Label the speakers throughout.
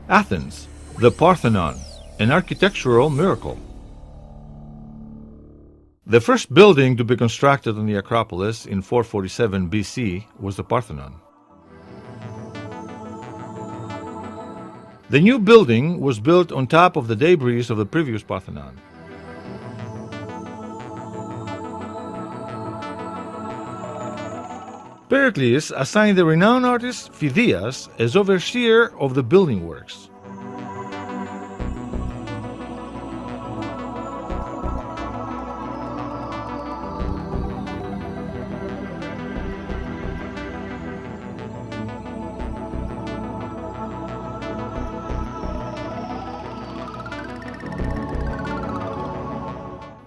Speaker 1: Athens, the Parthenon, an architectural miracle. The first building to be constructed on the Acropolis in 447 BC was the Parthenon. The new building was built on top of the debris of the previous Parthenon. Pericles assigned the renowned artist Phidias as overseer of the building works.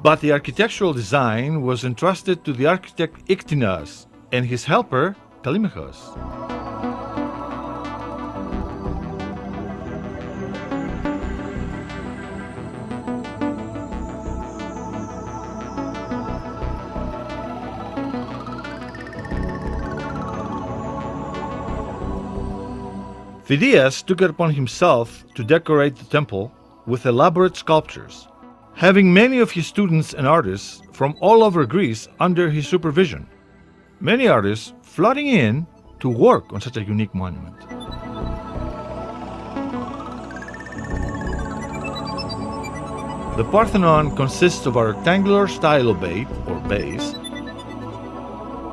Speaker 1: But the architectural design was entrusted to the architect Iktinas and his helper Callimachus. Phidias took it upon himself to decorate the temple with elaborate sculptures, having many of his students and artists from all over Greece under his supervision. Many artists flooding in to work on such a unique monument. The Parthenon consists of a rectangular stylobate, or base,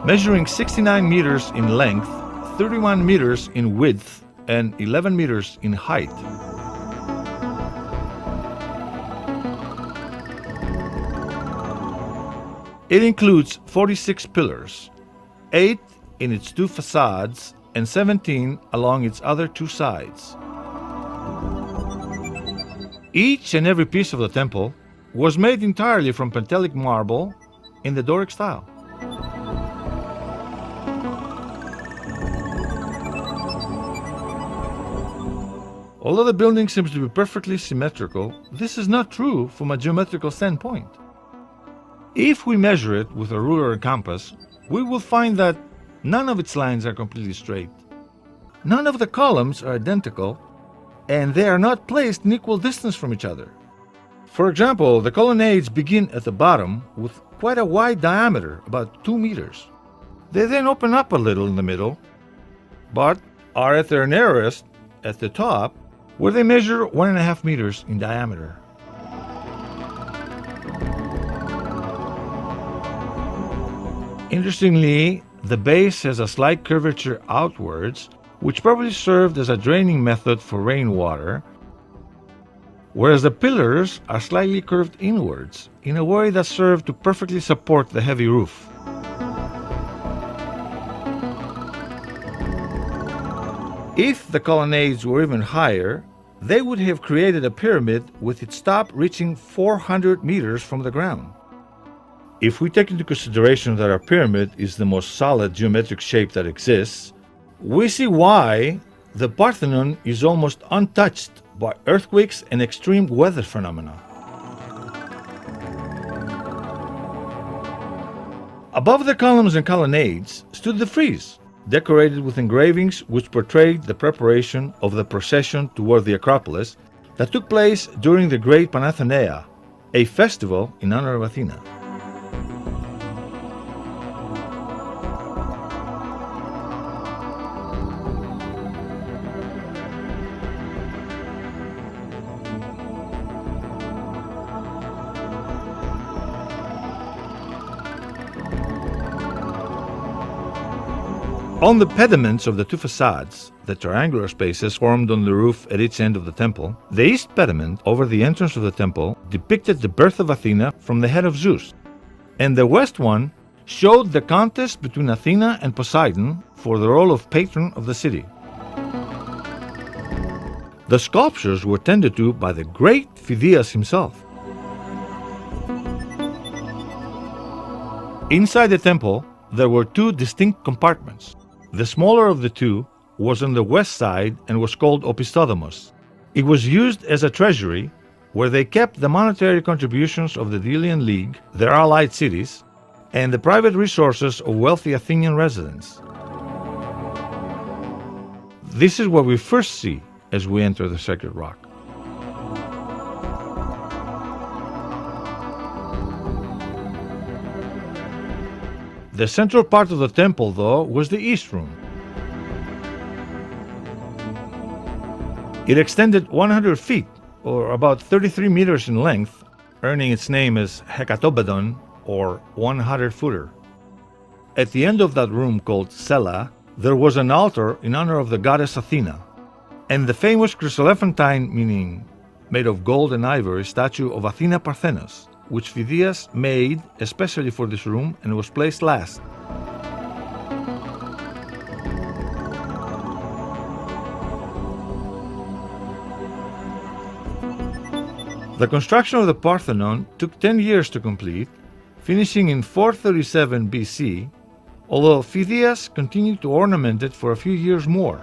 Speaker 1: measuring 69 meters in length, 31 meters in width, and 11 meters in height. It includes 46 pillars, 8 in its two facades and 17 along its other two sides. Each and every piece of the temple was made entirely from Pentelic marble in the Doric style. Although the building seems to be perfectly symmetrical, this is not true from a geometrical standpoint. If we measure it with a ruler and compass, we will find that none of its lines are completely straight. None of the columns are identical, and they are not placed in equal distance from each other. For example, the colonnades begin at the bottom with quite a wide diameter, about 2 meters. They then open up a little in the middle, but are at their narrowest at the top, where they measure 1.5 meters in diameter. Interestingly, the base has a slight curvature outwards, which probably served as a draining method for rainwater, whereas the pillars are slightly curved inwards, in a way that served to perfectly support the heavy roof. If the colonnades were even higher, they would have created a pyramid with its top reaching 400 meters from the ground. If we take into consideration that our pyramid is the most solid geometric shape that exists, we see why the Parthenon is almost untouched by earthquakes and extreme weather phenomena. Above the columns and colonnades stood the frieze, decorated with engravings which portrayed the preparation of the procession toward the Acropolis that took place during the Great Panathenaea, a festival in honor of Athena. On the pediments of the two facades, the triangular spaces formed on the roof at each end of the temple, the east pediment over the entrance of the temple depicted the birth of Athena from the head of Zeus, and the west one showed the contest between Athena and Poseidon for the role of patron of the city. The sculptures were tended to by the great Phidias himself. Inside the temple, there were two distinct compartments. The smaller of the two was on the west side and was called Opisthodamos. It was used as a treasury where they kept the monetary contributions of the Delian League, their allied cities, and the private resources of wealthy Athenian residents. This is where we first see as we enter the sacred rock. The central part of the temple, though, was the east room. It extended 100 feet, or about 33 meters in length, earning its name as Hekatobedon, or 100-footer. At the end of that room called Cella, there was an altar in honor of the goddess Athena, and the famous chryselephantine, meaning made of gold and ivory, statue of Athena Parthenos, which Phidias made especially for this room and was placed last. The construction of the Parthenon took 10 years to complete, finishing in 437 BC, although Phidias continued to ornament it for a few years more.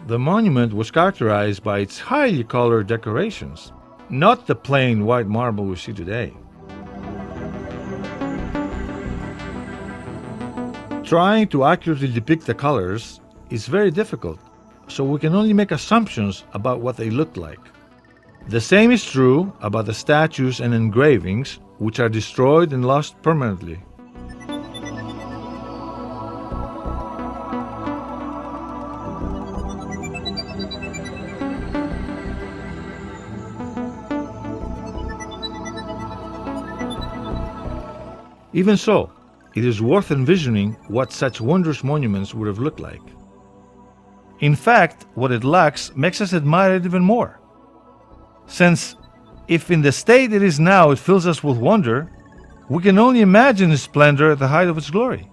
Speaker 1: The monument was characterized by its highly colored decorations, not the plain white marble we see today. Trying to accurately depict the colors is very difficult, so we can only make assumptions about what they looked like. The same is true about the statues and engravings, which are destroyed and lost permanently. Even so, it is worth envisioning what such wondrous monuments would have looked like. In fact, what it lacks makes us admire it even more. Since, if in the state it is now it fills us with wonder, we can only imagine its splendor at the height of its glory.